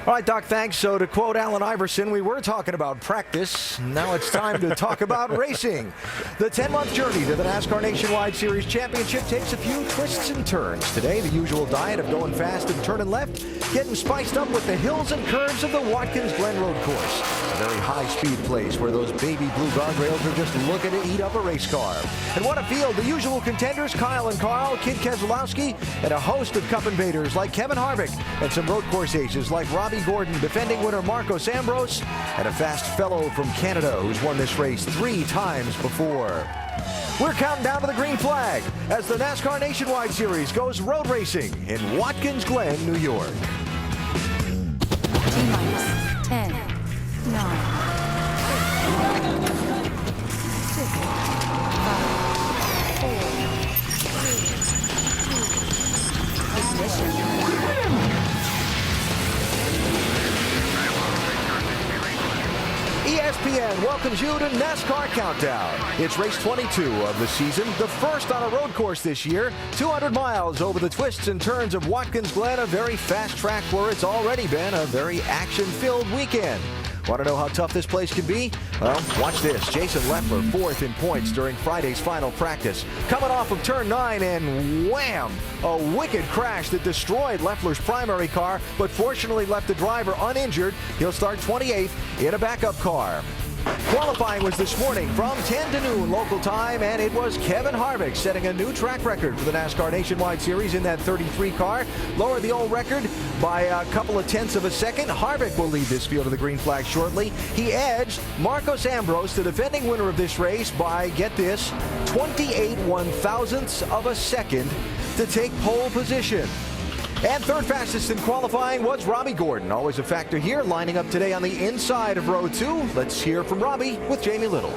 All right, Doc, thanks. So to quote Allen Iverson, we were talking about practice. Now it's time to talk about racing. The 10-month journey to the NASCAR Nationwide Series Championship takes a few twists and turns. Today, the usual diet of going fast and turning left, getting spiced up with the hills and curves of the Watkins Glen Road course. A very high-speed place where those baby blue guardrails are just looking to eat up a race car. And what a field. The usual contenders, Kyle and Carl, Kid Keselowski, and a host of Cup invaders like Kevin Harvick, and some road course aces like Robbie Gordon, defending winner Marcos Ambrose, and a fast fellow from Canada who's won this race 3 times before. We're counting down to the green flag as the NASCAR Nationwide Series goes road racing in Watkins Glen, New York. T-minus 10, 9, 6, 5, 4, 3, 2, ignition. ESPN welcomes you to NASCAR Countdown. It's race 22 of the season, the first on a road course this year. 200 miles over the twists and turns of Watkins Glen, a very fast track where it's already been a very action-filled weekend. Want to know how tough this place can be? Well, watch this. Jason Leffler, 4th in points during Friday's final practice. Coming off of turn 9 and wham! A wicked crash that destroyed Leffler's primary car, but fortunately left the driver uninjured. He'll start 28th in a backup car. Qualifying was this morning from 10 to noon local time, and it was Kevin Harvick setting a new track record for the NASCAR Nationwide Series in that 33 car. Lowered the old record by a couple of tenths of a second. Harvick will lead this field to the green flag shortly. He edged Marcos Ambrose, the defending winner of this race, by, get this, 28 one-thousandths of a second to take pole position. And third fastest in qualifying was Robbie Gordon. Always a factor here, lining up today on the inside of row 2. Let's hear from Robbie with Jamie Little.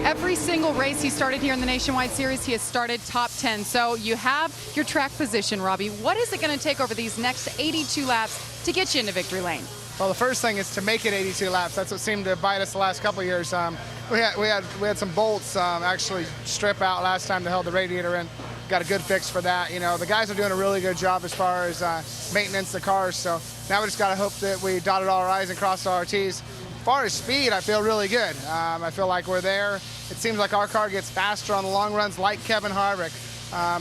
Every single race he started here in the Nationwide Series, he has started top 10. So you have your track position, Robbie. What is it going to take over these next 82 laps to get you into victory lane? Well, the first thing is to make it 82 laps. That's what seemed to bite us the last couple of years. We had some bolts actually strip out last time to hold the radiator in. Got a good fix for that. You know, the guys are doing a really good job as far as maintenance the cars. So now we just got to hope that we dotted all our I's and crossed all our T's. As far as speed, I feel really good. I feel like we're there. It seems like our car gets faster on the long runs, like Kevin Harvick.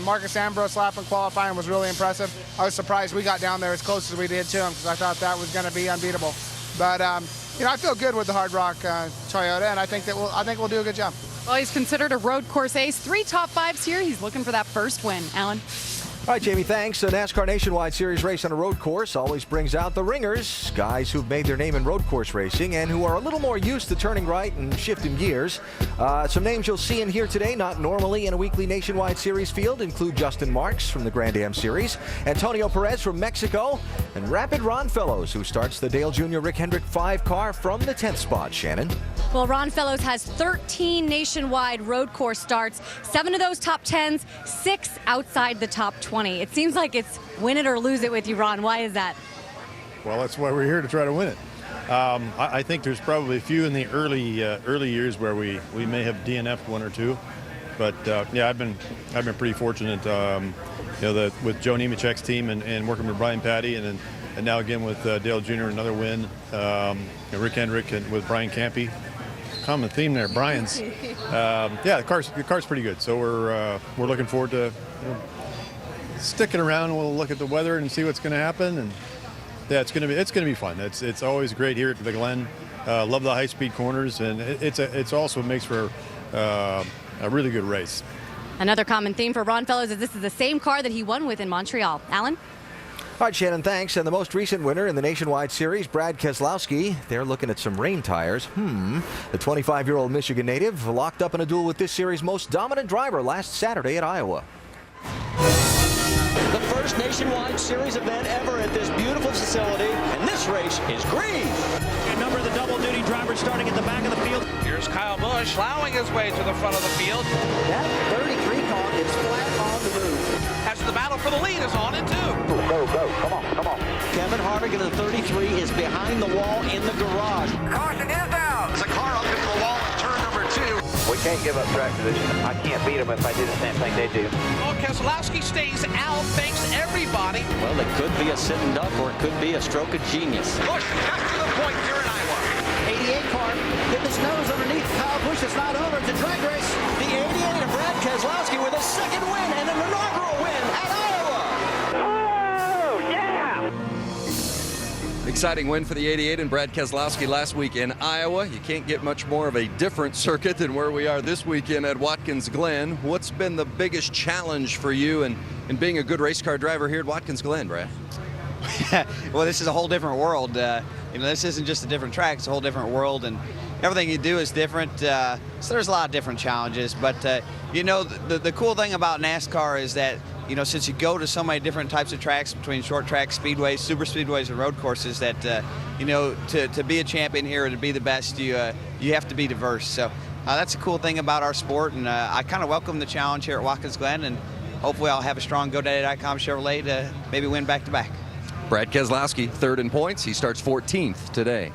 Marcos Ambrose lap in qualifying was really impressive. I was surprised we got down there as close as we did to him because I thought that was going to be unbeatable. But you know, I feel good with the Hard Rock Toyota, and I think we'll do a good job. Well, he's considered a road course ace. 3 top 5s here. He's looking for that first win. Alan? All right, Jamie, thanks. A NASCAR Nationwide Series race on a road course always brings out the ringers, guys who've made their name in road course racing and who are a little more used to turning right and shifting gears. Some names you'll see in here today, not normally in a weekly Nationwide Series field, include Justin Marks from the Grand Am Series, Antonio Perez from Mexico, and Rapid Ron Fellows, who starts the Dale Jr. Rick Hendrick 5 car from the 10th spot. Shannon? Well, Ron Fellows has 13 nationwide road course starts, 7 of those top 10s, 6 outside the top 20. It seems like it's win it or lose it with you, Ron. Why is that? Well, that's why we're here, to try to win it. I think there's probably a few in the early years where we may have DNF'd 1 or 2, but yeah, I've been pretty fortunate. You know, with Joe Nemechek's team and working with Brian Patty, and now again with Dale Jr. another win. Rick Hendrick and with Brian Campy. Common theme there, Brian's. Yeah, the car's pretty good. So we're looking forward to sticking around. We'll look at the weather and see what's going to happen. And yeah, it's going to be fun. It's always great here at the Glen. Love the high-speed corners, and it's also makes for a really good race. Another common theme for Ron Fellows is this is the same car that he won with in Montreal. Alan? All right, Shannon, thanks. And the most recent winner in the Nationwide Series, Brad Keselowski. They're looking at some rain tires. The 25-year-old Michigan native locked up in a duel with this series' most dominant driver last Saturday at Iowa. The first Nationwide Series event ever at this beautiful facility, and this race is green. A number of the double-duty drivers starting at the back of the field. Here's Kyle Busch plowing his way to the front of the field. That 33 car is flat on the move. As the battle for the lead is on in 2. Go, come on. Kevin Harvick in the 33 is behind the wall in the garage. Caution is out. There's a car up into the wall in turn number 2. We can't give up track position. I can't beat them if I do the same thing they do. Oh, Keselowski stays out, thanks everybody. Well, it could be a sitting duck or it could be a stroke of genius. Busch just to the point here in Iowa. 88 car getting his nose underneath Kyle Busch. It's not over. It's a drag race. The 88 of Brad Keselowski with a second win and an inaugural win at Iowa. Oh, yeah! Exciting win for the 88 and Brad Keselowski last week in Iowa. You can't get much more of a different circuit than where we are this weekend at Watkins Glen. What's been the biggest challenge for you in being a good race car driver here at Watkins Glen, Brad? Well, this is a whole different world. This isn't just a different track, it's a whole different world, and everything you do is different. So there's a lot of different challenges, but the cool thing about NASCAR is that since you go to so many different types of tracks between short track, speedways, super speedways, and road courses, that to be a champion here or to be the best, you have to be diverse. So that's a cool thing about our sport, and I kind of welcome the challenge here at Watkins Glen, and hopefully I'll have a strong GoDaddy.com Chevrolet to maybe win back-to-back. Brad Keselowski, third in points. He starts 14th today.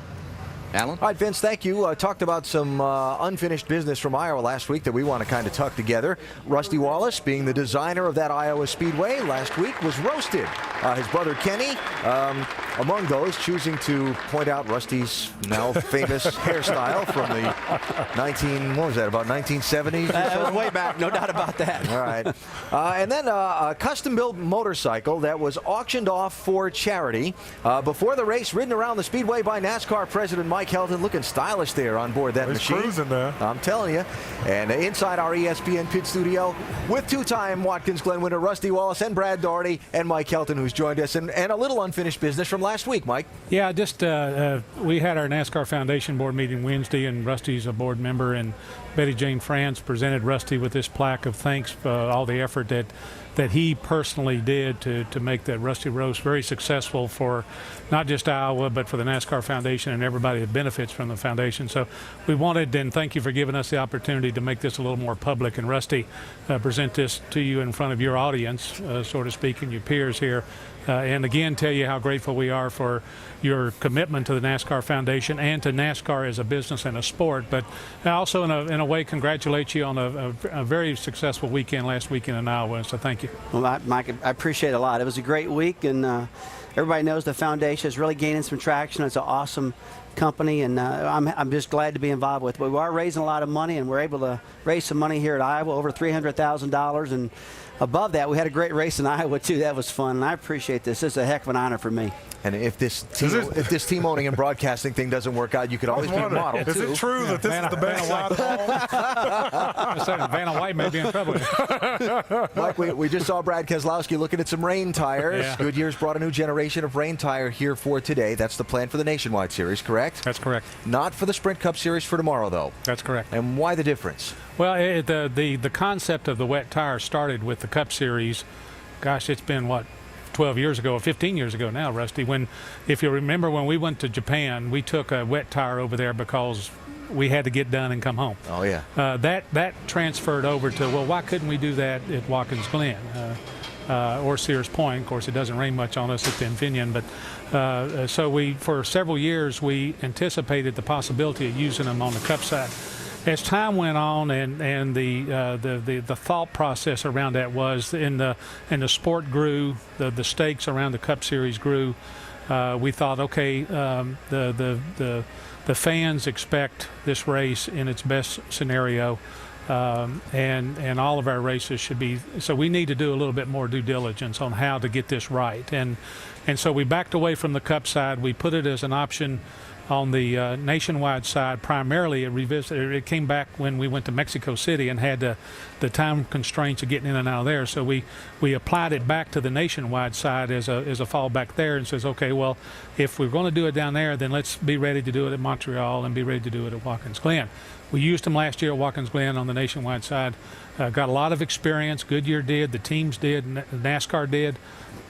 Alan? All right, Vince, thank you. Talked about some unfinished business from Iowa last week that we want to kind of tuck together. Rusty Wallace, being the designer of that Iowa Speedway, last week was roasted. His brother Kenny, among those, choosing to point out Rusty's now famous hairstyle from the about 1970s? That was way back, no doubt about that. All right. And then a custom-built motorcycle that was auctioned off for charity. Before the race, ridden around the Speedway by NASCAR President Mike Helton, looking stylish there on board that machine. He's cruising there. I'm telling you. And inside our ESPN pit studio with two-time Watkins Glen winner Rusty Wallace and Brad Daugherty and Mike Helton, who's joined us, and a little unfinished business from last week, Mike. Yeah, just we had our NASCAR Foundation board meeting Wednesday, and Rusty's a board member, and Betty Jane France presented Rusty with this plaque of thanks for all the effort that he personally did to make that Rusty Roast very successful for not just Iowa, but for the NASCAR Foundation and everybody that benefits from the foundation. So we wanted, and thank you for giving us the opportunity to make this a little more public. And Rusty, present this to you in front of your audience, so to speak, and your peers here. And again, tell you how grateful we are for your commitment to the NASCAR Foundation and to NASCAR as a business and a sport. But also, in a way, congratulate you on a very successful weekend last weekend in Iowa. So thank you. Well, Mike, I appreciate it a lot. It was a great week, and everybody knows the foundation is really gaining some traction. It's an awesome company, and I'm just glad to be involved with it. We are raising a lot of money, and we're able to raise some money here at Iowa, over $300,000, and above that, we had a great race in Iowa too. That was fun, and I appreciate this. It's a heck of an honor for me. And if this team owning and broadcasting thing doesn't work out, you could always be a model too. Is it true that this is the best side of home? Vanna White may be in trouble. Mike, we just saw Brad Keselowski looking at some rain tires. Yeah. Goodyear's brought a new generation of rain tire here for today. That's the plan for the Nationwide Series, correct? That's correct. Not for the Sprint Cup Series for tomorrow, though. That's correct. And why the difference? Well, the concept of the wet tire started with the Cup Series. Gosh, it's been, 12 years ago or 15 years ago now, Rusty, if you remember when we went to Japan, we took a wet tire over there because we had to get done and come home. Oh, yeah. That transferred over to, well, why couldn't we do that at Watkins Glen or Sears Point? Of course, it doesn't rain much on us at the Infineon, but so for several years, we anticipated the possibility of using them on the Cup side. As time went on, and the thought process around that was, and the sport grew, the stakes around the Cup Series grew. We thought, okay, the fans expect this race in its best scenario, and all of our races should be. So we need to do a little bit more due diligence on how to get this right, and so we backed away from the Cup side. We put it as an option on the Nationwide side. Primarily, it came back when we went to Mexico City and had the time constraints of getting in and out of there. So we applied it back to the Nationwide side as a fallback there, and says, okay, well, if we're going to do it down there, then let's be ready to do it at Montreal and be ready to do it at Watkins Glen. We used them last year at Watkins Glen on the Nationwide side. Got a lot of experience. Goodyear did, the teams did, NASCAR did,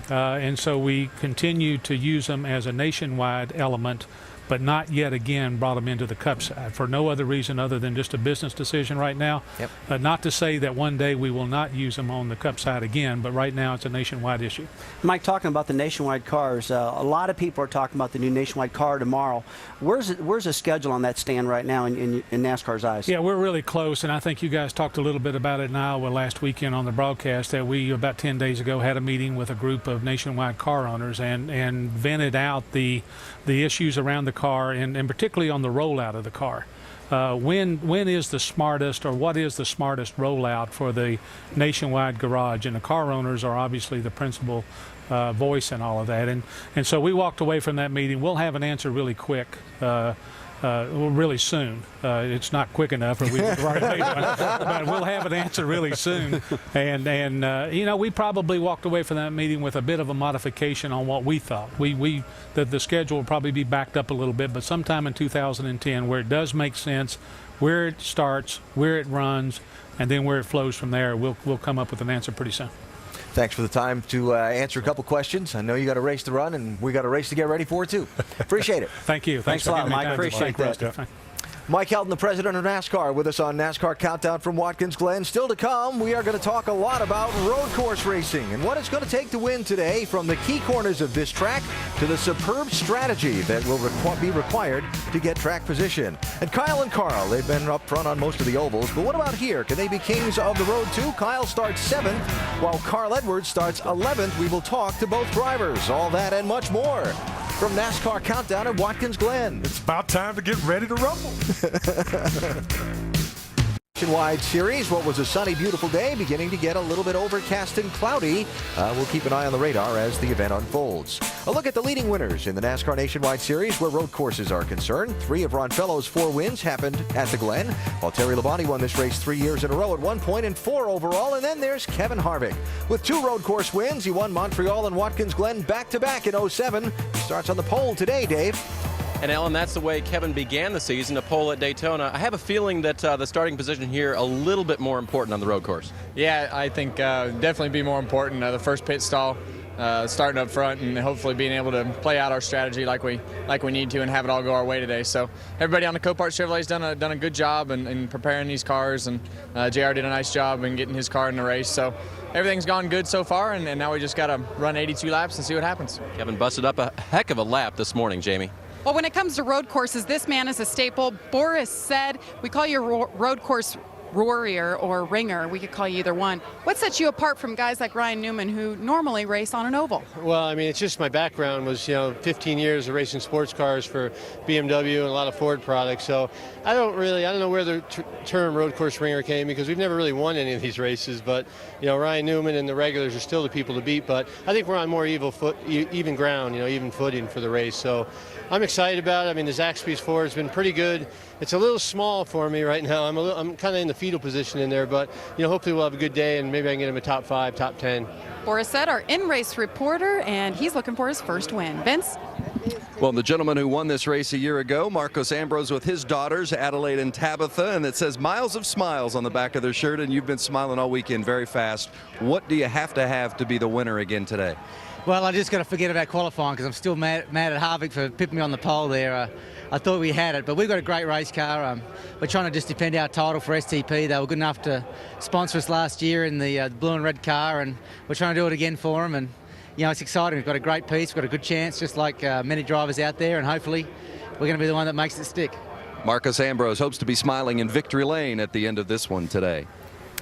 and so we continue to use them as a nationwide element. but not yet again brought them into the Cup side for no other reason other than just a business decision right now. Yep. Not to say that one day we will not use them on the Cup side again, but right now it's a nationwide issue. Mike, talking about the nationwide cars, a lot of people are talking about the new nationwide car tomorrow. Where's the schedule on that stand right now in NASCAR's eyes? Yeah, we're really close, and I think you guys talked a little bit about it in Iowa last weekend on the broadcast that we, about 10 days ago, had a meeting with a group of nationwide car owners and vented out the issues around the car and particularly on the rollout of the car. When is the smartest, or what is the smartest rollout for the nationwide garage? And the car owners are obviously the principal voice in all of that. And so we walked away from that meeting. We'll have an answer really quick. Really soon. It's not quick enough, or we've already made one, but we'll have an answer really soon. And you know, we probably walked away from that meeting with a bit of a modification on what we thought. The schedule will probably be backed up a little bit, but sometime in 2010, where it does make sense, where it starts, where it runs, and then where it flows from there, we'll come up with an answer pretty soon. Thanks for the time to answer a couple questions. I know you got a race to run, and we got a race to get ready for too. Appreciate it. Thank you. Thanks a lot, Mike. Appreciate that. Mike Helton, the president of NASCAR, with us on NASCAR Countdown from Watkins Glen. Still to come, we are going to talk a lot about road course racing and what it's going to take to win today, from the key corners of this track to the superb strategy that will be required to get track position. And Kyle and Carl, they've been up front on most of the ovals, but what about here? Can they be kings of the road too? Kyle starts 7th, while Carl Edwards starts 11th. We will talk to both drivers. All that and much more from NASCAR Countdown at Watkins Glen. It's about time to get ready to rumble. Nationwide Series, what was a sunny, beautiful day, beginning to get a little bit overcast and cloudy. We'll keep an eye on the radar as the event unfolds. A look at the leading winners in the NASCAR Nationwide Series where road courses are concerned. 3 of Ron Fellows' 4 wins happened at the Glen, while Terry Labonte won this race 3 years in a row at 1 point and 4 overall. And then there's Kevin Harvick with 2 road course wins. He won Montreal and Watkins Glen back-to-back in 07. He starts on the pole today, Dave. And Alan, that's the way Kevin began the season, a pole at Daytona. I have a feeling that the starting position here a little bit more important on the road course. Yeah, I think definitely be more important. The first pit stall, starting up front, and hopefully being able to play out our strategy like we need to and have it all go our way today. So everybody on the Copart Chevrolet's done a good job in preparing these cars, and JR did a nice job in getting his car in the race. So everything's gone good so far, and now we just got to run 82 laps and see what happens. Kevin busted up a heck of a lap this morning, Jamie. Well, when it comes to road courses, this man is a staple. Boris said, we call you a road course warrior or ringer. We could call you either one. What sets you apart from guys like Ryan Newman, who normally race on an oval? Well, I mean, it's just my background was, 15 years of racing sports cars for BMW and a lot of Ford products. So I don't know where the term road course ringer came, because we've never really won any of these races. But, Ryan Newman and the regulars are still the people to beat. But I think we're on more even ground, even footing for the race. So I'm excited about it. I mean, the Zaxby's Ford has been pretty good. It's a little small for me right now. I'm kind of in the fetal position in there, but hopefully we'll have a good day and maybe I can get him a top 5, top 10. Boris said, our in-race reporter, and he's looking for his first win. Vince? Well, the gentleman who won this race a year ago, Marcos Ambrose, with his daughters, Adelaide and Tabitha, and it says Miles of Smiles on the back of their shirt, and you've been smiling all weekend very fast. What do you have to be the winner again today? Well, I just got to forget about qualifying, because I'm still mad at Harvick for pipping me on the pole there. I thought we had it, but we've got a great race car. We're trying to just defend our title for STP. They were good enough to sponsor us last year in the blue and red car, and we're trying to do it again for them. And it's exciting. We've got a great piece. We've got a good chance, just like many drivers out there, and hopefully we're going to be the one that makes it stick. Marcos Ambrose hopes to be smiling in victory lane at the end of this one today.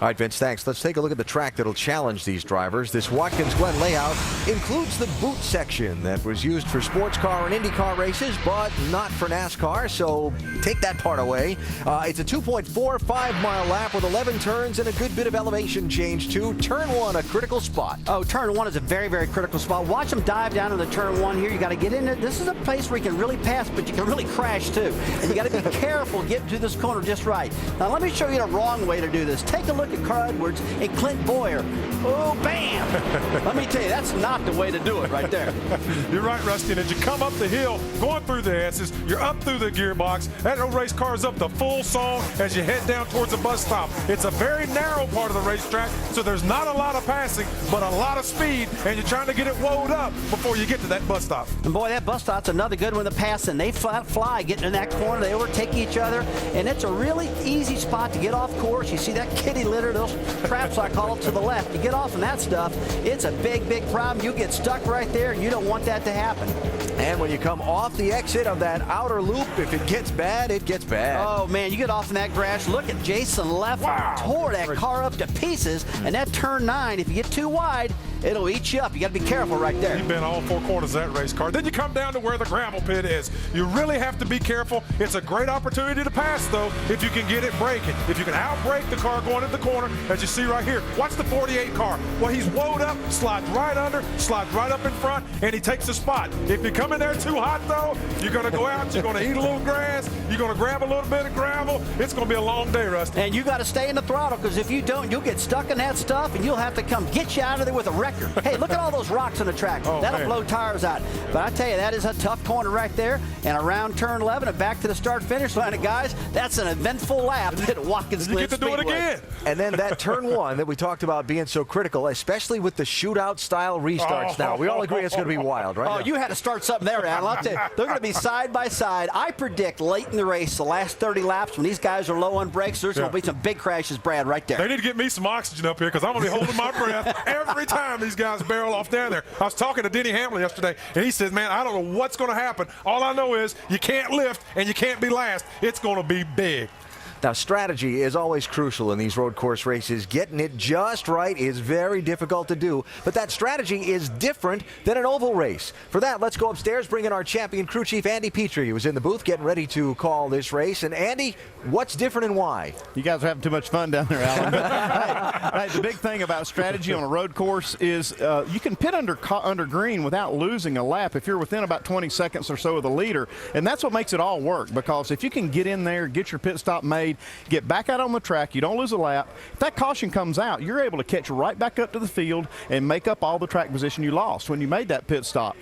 All right, Vince, thanks. Let's take a look at the track that'll challenge these drivers. This Watkins Glen layout includes the boot section that was used for sports car and IndyCar races, but not for NASCAR, so take that part away. It's a 2.45-mile lap with 11 turns and a good bit of elevation change, too. Turn 1, a critical spot. Oh, turn 1 is a very, very critical spot. Watch them dive down into turn 1 here. You got to get in it. This is a place where you can really pass, but you can really crash, too. And you got to be careful getting to this corner just right. Now, let me show you the wrong way to do this. Take a look look at Carl Edwards and Clint Boyer. Oh, bam! Let me tell you, that's not the way to do it right there. You're right, Rusty. And as you come up the hill, going through the S's, you're up through the gearbox. That old race car is up the full song as you head down towards the bus stop. It's a very narrow part of the racetrack, so there's not a lot of passing, but a lot of speed, and you're trying to get it woed up before you get to that bus stop. And boy, that bus stop's another good one to pass, and they fly getting in that corner. They overtake each other, and it's a really easy spot to get off course. You see that kitty litter, those traps I call it, to the left. You get off on that stuff, it's a big, big problem. You get stuck right there, and you don't want that to happen. And when you come off the exit of that outer loop, if it gets bad, it gets bad. Oh, man, you get off in that grass. Look at Jason left. Wow. Tore that car up to pieces. And that turn 9, if you get too wide, it'll eat you up. You got to be careful right there. You've been all four corners of that race car. Then you come down to where the gravel pit is. You really have to be careful. It's a great opportunity to pass, though, if you can get it braking. If you can outbrake the car going into the corner, as you see right here. Watch the 48 car. Well, he's woed up, slides right under, slides right up in front, and he takes the spot. If you come in there too hot, though, you're going to go out, you're going to eat a little grass, you're going to grab a little bit of gravel. It's going to be a long day, Rusty. And you got to stay in the throttle, because if you don't, you'll get stuck in that stuff, and you'll have to come get you out of there with a wrecker. Hey, look at all those rocks on the track. Oh, that'll man. blow tires out. But I tell you, that is a tough corner right there. And around turn 11 and back to the start-finish line, and guys, that's an eventful lap at Watkins Glen. You get to do it again. And then that turn 1 that we talked about being so critical, especially with the shootout-style restarts now. We all agree it's going to be wild, right? Oh, you had to start something there, Alan. I'll tell you, they're going to be side by side. I predict late in the race, the last 30 laps, when these guys are low on brakes, there's going to be some big crashes, Brad, right there. They need to get me some oxygen up here, because I'm going to be holding my breath every time these guys barrel off down there. I was talking to Denny Hamlin yesterday, and he said, man, I don't know what's going to happen. All I know is you can't lift and you can't be last. It's going to be big. Now, strategy is always crucial in these road course races. Getting it just right is very difficult to do, but that strategy is different than an oval race. For that, let's go upstairs, bring in our champion crew chief, Andy Petrie, who was in the booth getting ready to call this race. And Andy, what's different and why? You guys are having too much fun down there, Alan. Hey, the big thing about strategy on a road course is you can pit under green without losing a lap if you're within about 20 seconds or so of the leader, and that's what makes it all work, because if you can get in there, get your pit stop made, get back out on the track, you don't lose a lap. If that caution comes out, you're able to catch right back up to the field and make up all the track position you lost when you made that pit stop.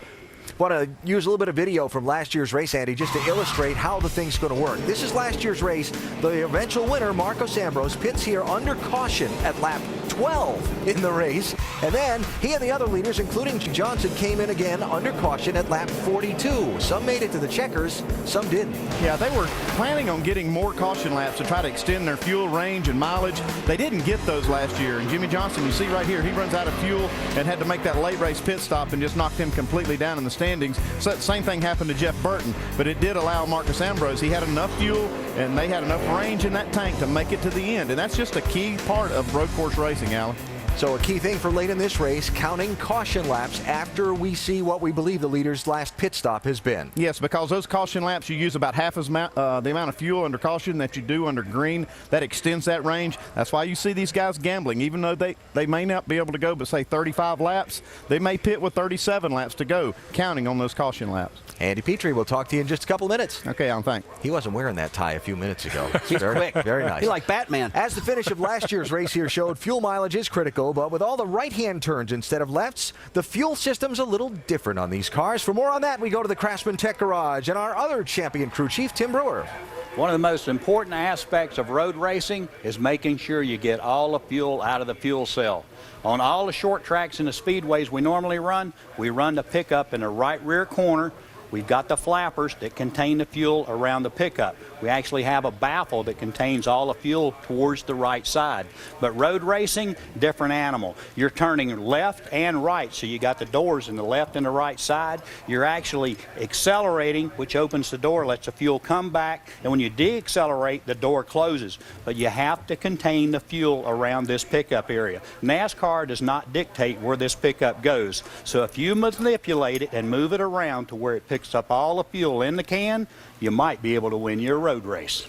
Want to use a little bit of video from last year's race, Andy, just to illustrate how the thing's going to work. This is last year's race. The eventual winner, Marcos Ambrose, pits here under caution at lap 12 in the race. And then he and the other leaders, including Johnson, came in again under caution at lap 42. Some made it to the checkers, some didn't. Yeah, they were planning on getting more caution laps to try to extend their fuel range and mileage. They didn't get those last year. And Jimmy Johnson, you see right here, he runs out of fuel and had to make that late race pit stop and just knocked him completely down in the standings. So that same thing happened to Jeff Burton, but it did allow Marcos Ambrose. He had enough fuel and they had enough range in that tank to make it to the end. And that's just a key part of road course racing, Alan. So a key thing for late in this race, counting caution laps after we see what we believe the leader's last pit stop has been. Yes, because those caution laps, you use about half the amount of fuel under caution that you do under green. That extends that range. That's why you see these guys gambling. Even though they may not be able to go but say 35 laps, they may pit with 37 laps to go, counting on those caution laps. Andy Petrie, we'll talk to you in just a couple minutes. Okay, Alan, thanks. He wasn't wearing that tie a few minutes ago. He's quick. Very nice. He's like Batman. As the finish of last year's race here showed, fuel mileage is critical, but with all the right-hand turns instead of lefts, the fuel system's a little different on these cars. For more on that, we go to the Craftsman Tech Garage and our other champion crew chief, Tim Brewer. One of the most important aspects of road racing is making sure you get all the fuel out of the fuel cell. On all the short tracks and the speedways we normally run, we run the pickup in the right rear corner. We've got the flappers that contain the fuel around the pickup. We actually have a baffle that contains all the fuel towards the right side. But road racing, different animal. You're turning left and right, so you got the doors in the left and the right side. You're actually accelerating, which opens the door, lets the fuel come back, and when you deaccelerate, the door closes. But you have to contain the fuel around this pickup area. NASCAR does not dictate where this pickup goes. So if you manipulate it and move it around to where it picks up all the fuel in the can, you might be able to win your road race.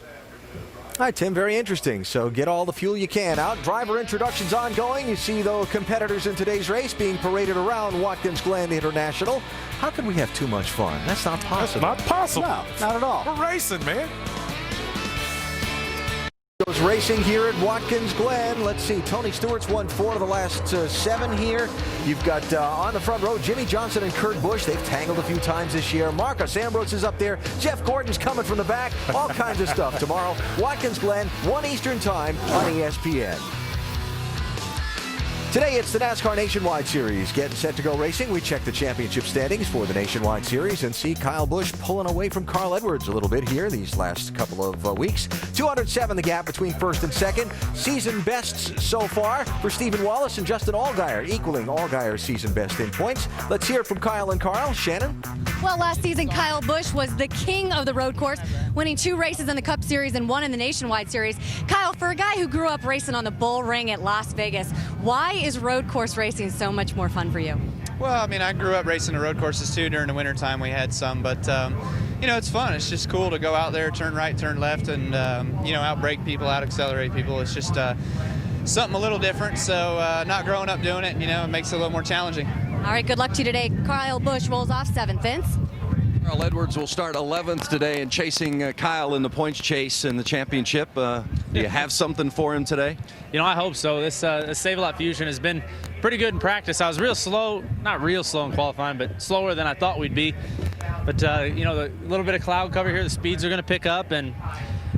All right, Tim, very interesting. So get all the fuel you can out. Driver introductions ongoing. You see the competitors in today's race being paraded around Watkins Glen International. How could we have too much fun? That's not possible. That's not possible. No, not at all. We're racing, man. goes racing here at Watkins Glen. Let's see, Tony Stewart's won 4 of the last 7 here. You've got on the front row Jimmy Johnson and Kurt Busch. They've tangled a few times this year. Marcos Ambrose is up there. Jeff Gordon's coming from the back. All kinds of stuff tomorrow. Watkins Glen, 1 Eastern time on ESPN. Today, it's the NASCAR Nationwide Series. Getting set to go racing. We check the championship standings for the Nationwide Series and see Kyle Busch pulling away from Carl Edwards a little bit here these last couple of weeks. 207 the gap between first and second. Season bests so far for Stephen Wallace and Justin Allgaier, equaling Allgaier's season best in points. Let's hear it from Kyle and Carl. Shannon? Well, last season, Kyle Busch was the king of the road course, winning 2 races in the Cup Series and 1 in the Nationwide Series. Kyle, for a guy who grew up racing on the Bull Ring at Las Vegas, why is road course racing so much more fun for you? Well, I mean, I grew up racing the road courses too. During the wintertime we had some, but you know, it's fun. It's just cool to go out there, turn right, turn left, and you know, out-brake people, out-accelerate people. It's just something a little different, so not growing up doing it, you know, it makes it a little more challenging. All right, good luck to you today. Kyle Busch rolls off 7th. Vince? Carl Edwards will start 11th today and chasing Kyle in the points chase in the championship. Do you have something for him today? You know, I hope so. This Save-A-Lot Fusion has been pretty good in practice. I was real slow, not real slow in qualifying, but slower than I thought we'd be. But, you know, the little bit of cloud cover here, the speeds are going to pick up, and,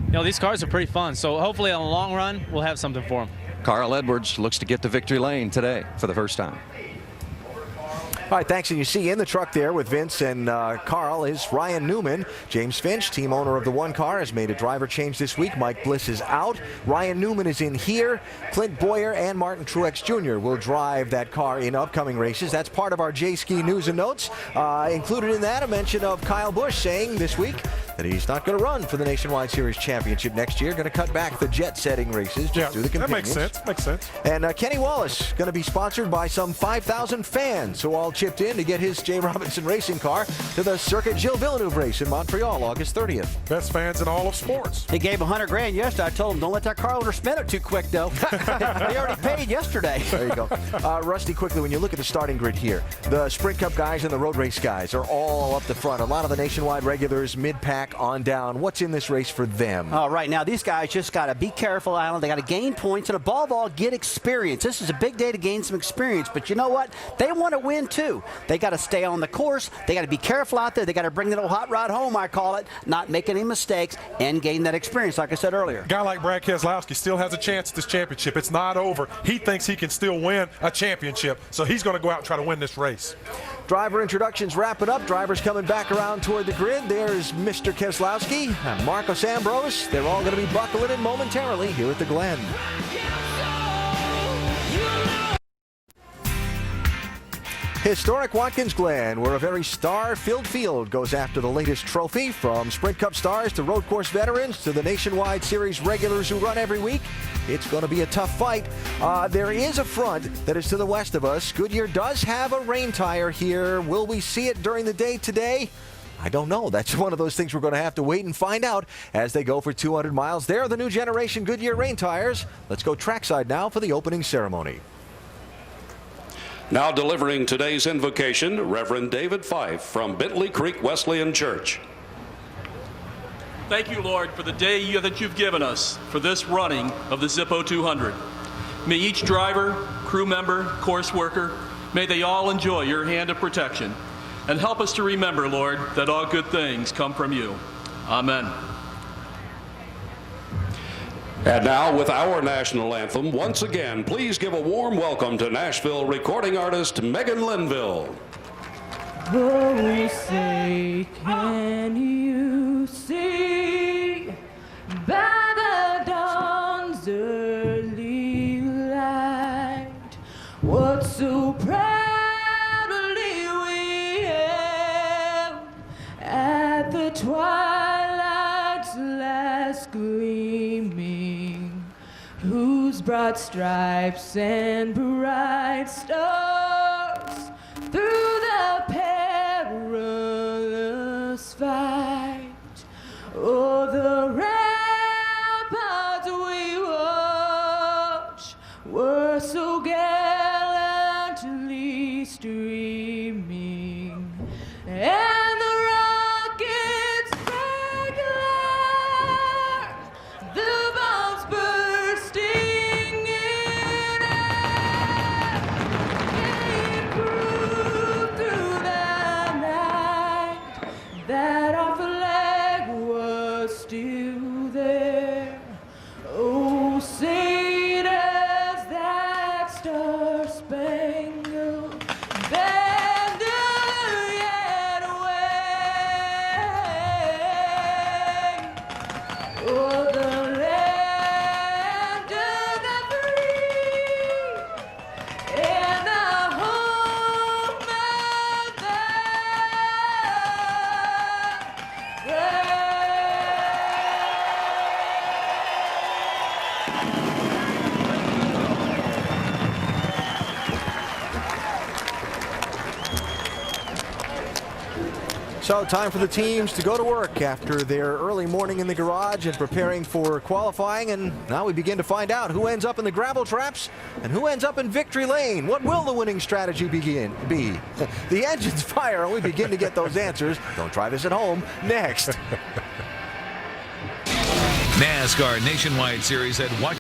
you know, these cars are pretty fun. So hopefully on the long run, we'll have something for him. Carl Edwards looks to get to victory lane today for the first time. All right, thanks. And you see in the truck there with Vince and Carl is Ryan Newman. James Finch, team owner of the one car, has made a driver change this week. Mike Bliss is out. Ryan Newman is in here. Clint Boyer and Martin Truex Jr. will drive that car in upcoming races. That's part of our J-Ski news and notes. Included in that, a mention of Kyle Busch saying this week that he's not going to run for the Nationwide Series Championship next year. Going to cut back the jet-setting races. Just do the companions. That makes sense. Makes sense. And Kenny Wallace going to be sponsored by some 5,000 fans who all chipped in to get his J. Robinson racing car to the Circuit Gilles Villeneuve race in Montreal, August 30th. Best fans in all of sports. He gave $100,000 yesterday. I told him, don't let that car owner spend it too quick, though. He already paid yesterday. There you go. Rusty, quickly, when you look at the starting grid here, the Sprint Cup guys and the road race guys are all up the front. A lot of the Nationwide regulars, mid-pack on down. What's in this race for them? Right now, these guys just got to be careful, Alan. They got to gain points, and above all, get experience. This is a big day to gain some experience, but you know what? They want to win, too. They got to stay on the course. They got to be careful out there. They got to bring that old hot rod home, I call it, not make any mistakes, and gain that experience, like I said earlier. A guy like Brad Keselowski still has a chance at this championship. It's not over. He thinks he can still win a championship, so he's going to go out and try to win this race. Driver introductions wrapping up. Drivers coming back around toward the grid. There's Mr. Keselowski and Marcos Ambrose. They're all going to be buckling in momentarily here at the Glen. Historic Watkins Glen, where a very star-filled field goes after the latest trophy, from Sprint Cup stars to road course veterans to the Nationwide Series regulars who run every week. It's going to be a tough fight. There is a front that is to the west of us. Goodyear does have a rain tire here. Will we see it during the day today? I don't know. That's one of those things we're going to have to wait and find out as they go for 200 miles. They're the new generation Goodyear rain tires. Let's go trackside now for the opening ceremony. Now delivering today's invocation, Reverend David Fife from Bentley Creek Wesleyan Church. Thank you, Lord, for the day that you've given us for this running of the Zippo 200. May each driver, crew member, course worker, may they all enjoy your hand of protection. And help us to remember, Lord, that all good things come from you. Amen. And now, with our national anthem, once again, please give a warm welcome to Nashville recording artist Megan Linville. Oh, we say, can you see by the dawn's early light what so proudly we hailed at the twilight's last gleaming, whose broad stripes and bright stars through the perilous fight, oh, the ramparts we watch were so gallantly streaming, and the rockets regular, the bombs burst that our flag was still there. Oh, sing us that star-spangled banner yet wave. Oh, the land of the free and the home of the brave. So time for the teams to go to work after their early morning in the garage and preparing for qualifying. And now we begin to find out who ends up in the gravel traps and who ends up in victory lane. What will the winning strategy be? The engines fire and we begin to get those answers. Don't try this at home. Next. NASCAR Nationwide Series at Watkins.